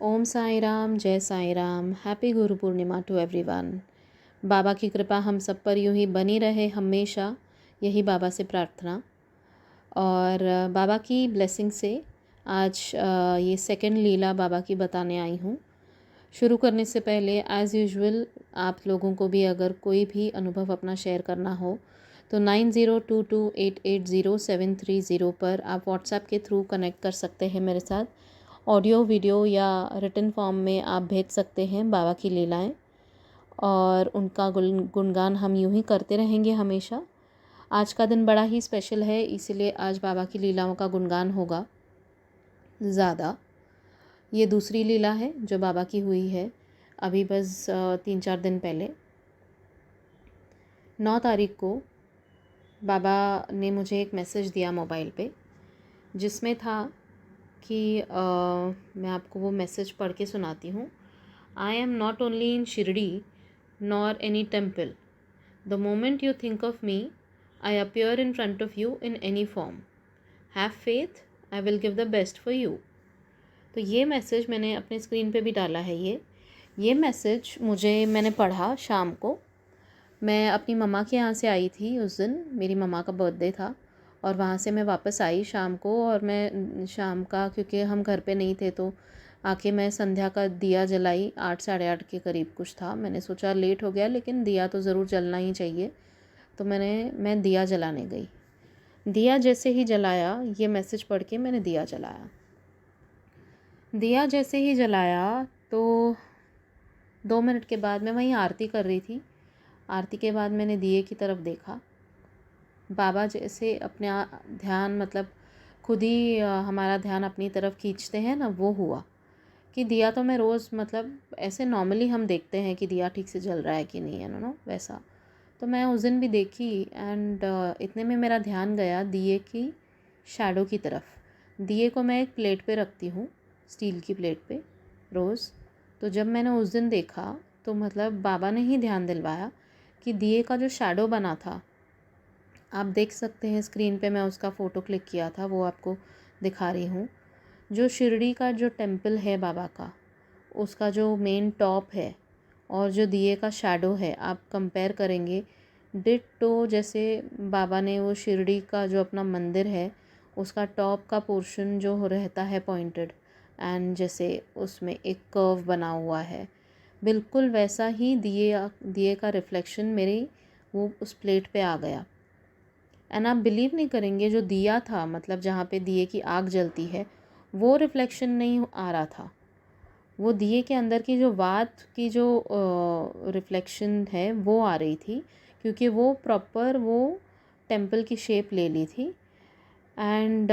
ओम साई राम, जय Sai Ram. Happy Guru Purnima to everyone. बाबा की कृपा हम सब पर यूं ही बनी रहे हमेशा, यही बाबा से प्रार्थना। और बाबा की ब्लेसिंग से आज ये सेकंड लीला बाबा की बताने आई हूँ। शुरू करने से पहले एज़ यूजुअल आप लोगों को भी अगर कोई भी अनुभव अपना शेयर करना हो तो 9022880730 पर आप व्हाट्सएप के थ्रू कनेक्ट कर सकते हैं मेरे साथ। ऑडियो, वीडियो या रिटन फॉर्म में आप भेज सकते हैं बाबा की लीलाएं, और उनका गुणगान हम यूं ही करते रहेंगे हमेशा। आज का दिन बड़ा ही स्पेशल है, इसीलिए आज बाबा की लीलाओं का गुणगान होगा ज़्यादा। ये दूसरी लीला है जो बाबा की हुई है अभी बस 3-4 दिन पहले। 9 तारीख को बाबा ने मुझे एक मैसेज दिया मोबाइल पे, जिसमें था कि मैं आपको वो मैसेज पढ़ के सुनाती हूँ। I am not only in Shirdi nor any temple. The moment you think of me I appear in front of you in any form. Have faith, I will give the best for you. तो ये message मैंने अपने screen पे भी डाला है। ये message मैंने पढ़ा शाम को। मैं अपनी मम्मा के यहाँ से आई थी उस दिन, मेरी मम्मा का बर्थडे था, और वहाँ से मैं वापस आई शाम को। और मैं शाम का, क्योंकि हम घर पे नहीं थे, तो आके मैं संध्या का दिया जलाई। 8 साढ़े 8 के करीब कुछ था। मैंने सोचा लेट हो गया लेकिन दिया तो ज़रूर जलना ही चाहिए, तो मैं दिया जलाने गई। दिया जैसे ही जलाया, ये मैसेज पढ़ के मैंने दिया जलाया। दिया जैसे ही जलाया तो 2 मिनट के बाद मैं वहीं आरती कर रही थी। आरती के बाद मैंने दिए की तरफ देखा। बाबा जैसे अपना ध्यान, मतलब खुद ही हमारा ध्यान अपनी तरफ खींचते हैं ना, वो हुआ कि दिया तो मैं रोज़, मतलब ऐसे नॉर्मली हम देखते हैं कि दिया ठीक से जल रहा है कि नहीं है, नो वैसा। तो मैं उस दिन भी देखी, एंड इतने में मेरा ध्यान गया दिए की शैडो की तरफ। दिए को मैं एक प्लेट पे रखती हूँ, स्टील की प्लेट पे रोज़। तो जब मैंने उस दिन देखा तो मतलब बाबा ने ही ध्यान दिलवाया कि दिए का जो शैडो बना था, आप देख सकते हैं स्क्रीन पे, मैं उसका फ़ोटो क्लिक किया था, वो आपको दिखा रही हूँ। जो शिरडी का जो टेम्पल है बाबा का, उसका जो मेन टॉप है और जो दिए का शैडो है, आप कंपेयर करेंगे डिट्टो, जैसे बाबा ने वो शिरडी का जो अपना मंदिर है उसका टॉप का पोर्शन जो रहता है पॉइंटेड, एंड जैसे उसमें एक कर्व बना हुआ है, बिल्कुल वैसा ही दिए का रिफ्लेक्शन मेरी वो उस प्लेट पे आ गया। एंड आप बिलीव नहीं करेंगे, जो दिया था, मतलब जहाँ पे दिए की आग जलती है, वो रिफ्लेक्शन नहीं आ रहा था। वो दिए के अंदर की जो वात की जो रिफ्लेक्शन है वो आ रही थी, क्योंकि वो प्रॉपर वो टेम्पल की शेप ले ली थी। एंड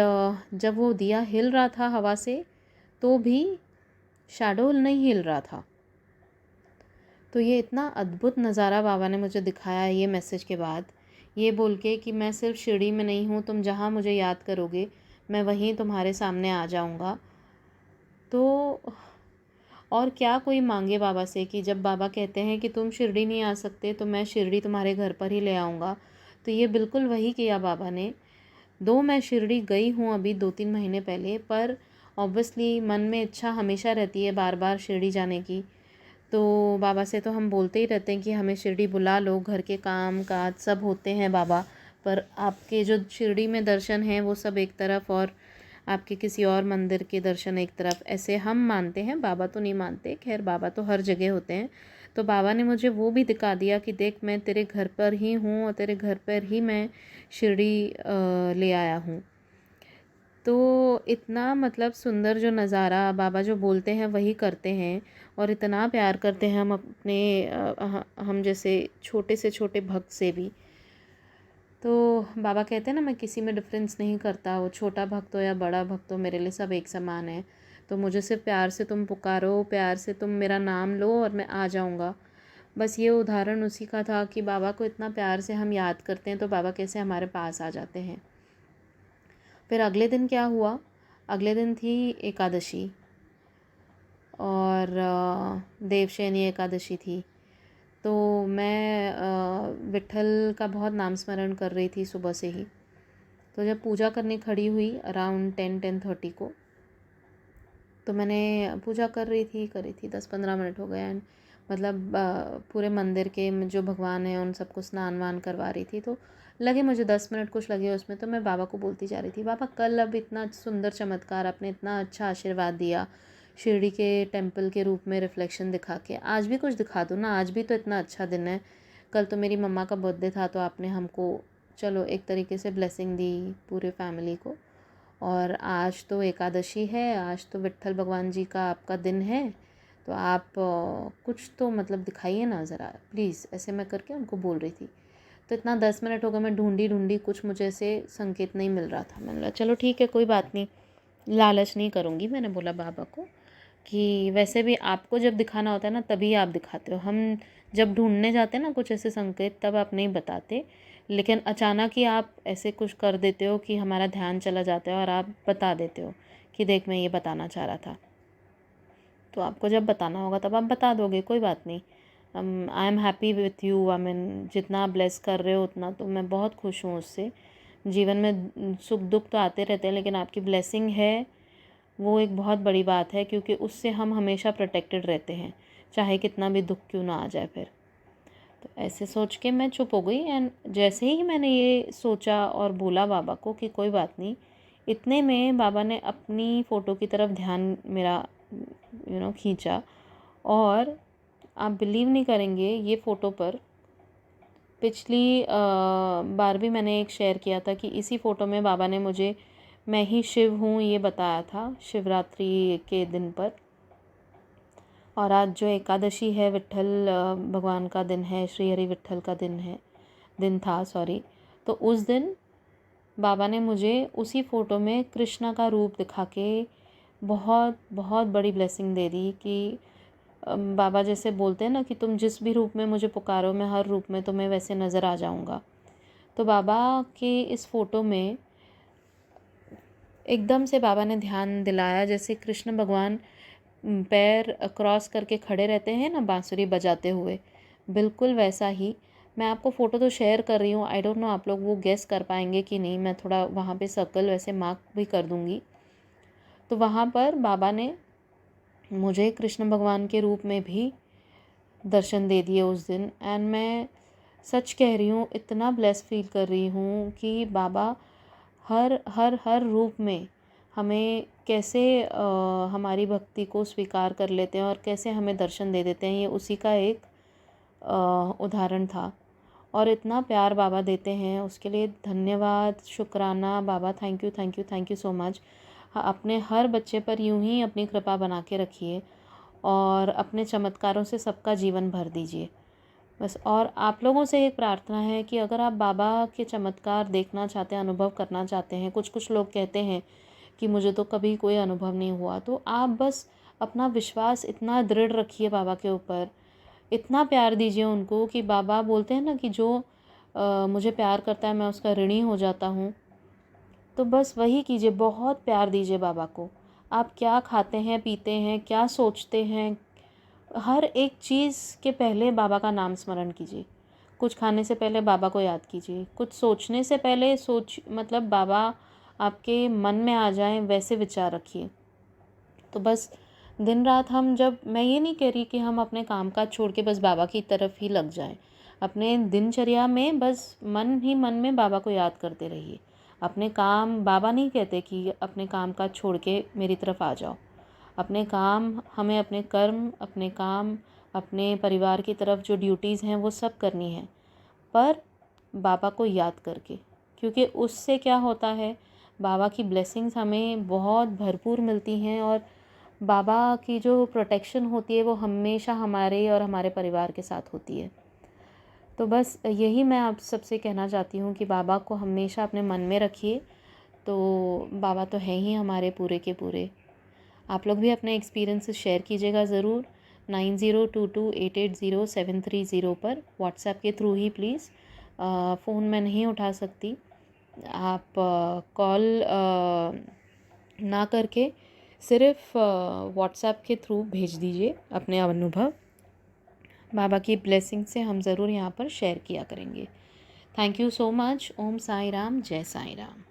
जब वो दिया हिल रहा था हवा से, तो भी शैडो नहीं हिल रहा था। तो ये इतना अद्भुत नज़ारा बाबा ने मुझे दिखाया ये मैसेज के बाद, ये बोल के कि मैं सिर्फ शिरडी में नहीं हूँ, तुम जहाँ मुझे याद करोगे मैं वहीं तुम्हारे सामने आ जाऊँगा। तो और क्या कोई मांगे बाबा से, कि जब बाबा कहते हैं कि तुम शिरडी नहीं आ सकते तो मैं शिरडी तुम्हारे घर पर ही ले आऊँगा। तो ये बिल्कुल वही किया बाबा ने। दो मैं शिरडी गई हूँ अभी 2-3 महीने पहले, पर ऑब्वियसली मन में इच्छा हमेशा रहती है बार बार शिरडी जाने की। तो बाबा से तो हम बोलते ही रहते हैं कि हमें शिरडी बुला लो, घर के काम काज सब होते हैं बाबा, पर आपके जो शिरडी में दर्शन हैं वो सब एक तरफ, और आपके किसी और मंदिर के दर्शन एक तरफ, ऐसे हम मानते हैं, बाबा तो नहीं मानते। खैर बाबा तो हर जगह होते हैं। तो बाबा ने मुझे वो भी दिखा दिया कि देख मैं तेरे घर पर ही हूँ और तेरे घर पर ही मैं शिरडी ले आया हूँ। तो इतना मतलब सुंदर जो नज़ारा, बाबा जो बोलते हैं वही करते हैं, और इतना प्यार करते हैं हम अपने हम जैसे छोटे से छोटे भक्त से भी। तो बाबा कहते हैं ना, मैं किसी में डिफरेंस नहीं करता, वो छोटा भक्त हो या बड़ा भक्त हो, मेरे लिए सब एक समान है। तो मुझे सिर्फ प्यार से तुम पुकारो, प्यार से तुम मेरा नाम लो और मैं आ जाऊँगा। बस ये उदाहरण उसी का था कि बाबा को इतना प्यार से हम याद करते हैं तो बाबा कैसे हमारे पास आ जाते हैं। फिर अगले दिन क्या हुआ, अगले दिन थी एकादशी, और देवशयनी एकादशी थी। तो मैं विट्ठल का बहुत नाम स्मरण कर रही थी सुबह से ही। तो जब पूजा करने खड़ी हुई अराउंड 10-10:30 को, तो मैंने पूजा कर रही थी 10-15 मिनट हो गए एंड मतलब पूरे मंदिर के जो भगवान हैं उन सबको स्नान वान करवा रही थी, तो लगे मुझे 10 मिनट कुछ लगे उसमें। तो मैं बाबा को बोलती जा रही थी, बाबा कल अब इतना सुंदर चमत्कार, आपने इतना अच्छा आशीर्वाद दिया, शिरडी के टेम्पल के रूप में रिफ्लेक्शन दिखा के, आज भी कुछ दिखा दो ना, आज भी तो इतना अच्छा दिन है। कल तो मेरी मम्मा का बर्थडे था, तो आपने हमको चलो एक तरीके से ब्लेसिंग दी पूरे फैमिली को, और आज तो एकादशी है, आज तो विट्ठल भगवान जी का आपका दिन है, तो आप कुछ तो मतलब दिखाइए ना ज़रा प्लीज़, ऐसे मैं करके उनको बोल रही थी। तो इतना 10 मिनट हो गए, मैं ढूंढी कुछ मुझे ऐसे संकेत नहीं मिल रहा था। मैंने बोला चलो ठीक है, कोई बात नहीं, लालच नहीं करूँगी। मैंने बोला बाबा को कि वैसे भी आपको जब दिखाना होता है ना तभी आप दिखाते हो, हम जब ढूंढने जाते हैं ना कुछ ऐसे संकेत तब आप नहीं बताते, लेकिन अचानक ही आप ऐसे कुछ कर देते हो कि हमारा ध्यान चला जाता है और आप बता देते हो कि देख मैं ये बताना चाह रहा था। तो आपको जब बताना होगा तब आप बता दोगे, कोई बात नहीं। I am happy with you, I mean जितना आप ब्लेस कर रहे हो उतना तो मैं बहुत खुश हूँ उससे। जीवन में सुख दुख तो आते रहते हैं, लेकिन आपकी ब्लेसिंग है वो एक बहुत बड़ी बात है, क्योंकि उससे हम हमेशा प्रोटेक्टेड रहते हैं, चाहे कितना भी दुख क्यों ना आ जाए फिर। तो ऐसे सोच के मैं चुप हो गई एंड जैसे ही मैंने ये सोचा और बोला बाबा को कि कोई बात नहीं, इतने में बाबा ने अपनी फ़ोटो की तरफ ध्यान मेरा खींचा। और आप बिलीव नहीं करेंगे, ये फ़ोटो पर पिछली बार भी मैंने एक शेयर किया था कि इसी फ़ोटो में बाबा ने मुझे मैं ही शिव हूँ ये बताया था शिवरात्रि के दिन पर। और आज जो एकादशी है, विट्ठल भगवान का दिन है, श्री हरि विट्ठल का दिन था सॉरी। तो उस दिन बाबा ने मुझे उसी फ़ोटो में कृष्णा का रूप दिखा के बहुत बहुत बड़ी ब्लेसिंग दे दी कि बाबा जैसे बोलते हैं ना कि तुम जिस भी रूप में मुझे पुकारो, मैं हर रूप में तुम्हें वैसे नज़र आ जाऊंगा। तो बाबा के इस फ़ोटो में एकदम से बाबा ने ध्यान दिलाया, जैसे कृष्ण भगवान पैर क्रॉस करके खड़े रहते हैं ना बांसुरी बजाते हुए, बिल्कुल वैसा ही। मैं आपको फ़ोटो तो शेयर कर रही हूँ, आई डोंट नो आप लोग वो गेस कर पाएंगे कि नहीं, मैं थोड़ा वहाँ पे सर्कल वैसे मार्क भी कर दूँगी। तो वहाँ पर बाबा ने मुझे कृष्ण भगवान के रूप में भी दर्शन दे दिए उस दिन। एंड मैं सच कह रही हूँ, इतना ब्लेस फील कर रही हूँ कि बाबा हर हर हर रूप में हमें कैसे हमारी भक्ति को स्वीकार कर लेते हैं और कैसे हमें दर्शन दे देते हैं, ये उसी का एक उदाहरण था। और इतना प्यार बाबा देते हैं, उसके लिए धन्यवाद, शुक्राना बाबा, थैंक यू सो मच। अपने हर बच्चे पर यूं ही अपनी कृपा बना के रखिए और अपने चमत्कारों से सबका जीवन भर दीजिए बस। और आप लोगों से एक प्रार्थना है कि अगर आप बाबा के चमत्कार देखना चाहते हैं, अनुभव करना चाहते हैं, कुछ लोग कहते हैं कि मुझे तो कभी कोई अनुभव नहीं हुआ, तो आप बस अपना विश्वास इतना दृढ़ रखिए बाबा के ऊपर, इतना प्यार दीजिए उनको कि बाबा बोलते हैं ना कि जो मुझे प्यार करता है मैं उसका ऋणी हो जाता हूँ। तो बस वही कीजिए, बहुत प्यार दीजिए बाबा को। आप क्या खाते हैं, पीते हैं, क्या सोचते हैं, हर एक चीज़ के पहले बाबा का नाम स्मरण कीजिए। कुछ खाने से पहले बाबा को याद कीजिए, कुछ सोचने से पहले मतलब बाबा आपके मन में आ जाएं वैसे विचार रखिए। तो बस दिन रात हम जब, मैं ये नहीं कह रही कि हम अपने काम काज छोड़ के बस बाबा की तरफ ही लग जाएं, अपने दिनचर्या में बस मन ही मन में बाबा को याद करते रहिए। अपने काम, बाबा नहीं कहते कि अपने काम काज छोड़ के मेरी तरफ आ जाओ। अपने काम, हमें अपने कर्म, अपने काम, अपने परिवार की तरफ जो ड्यूटीज़ हैं वो सब करनी है, पर बाबा को याद करके। क्योंकि उससे क्या होता है, बाबा की ब्लेसिंग्स हमें बहुत भरपूर मिलती हैं और बाबा की जो प्रोटेक्शन होती है वो हमेशा हमारे और हमारे परिवार के साथ होती है। तो बस यही मैं आप सबसे कहना चाहती हूँ कि बाबा को हमेशा अपने मन में रखिए। तो बाबा तो हैं ही हमारे पूरे के पूरे। आप लोग भी अपने एक्सपीरियंसेस शेयर कीजिएगा ज़रूर 9022880730 पर, व्हाट्सएप के थ्रू ही प्लीज़। फ़ोन मैं नहीं उठा सकती, आप कॉल ना करके सिर्फ व्हाट्सएप के थ्रू भेज दीजिए अपने अनुभव। बाबा की ब्लेसिंग से हम ज़रूर यहाँ पर शेयर किया करेंगे। Thank you so much. Om Sai Ram, जय साई राम।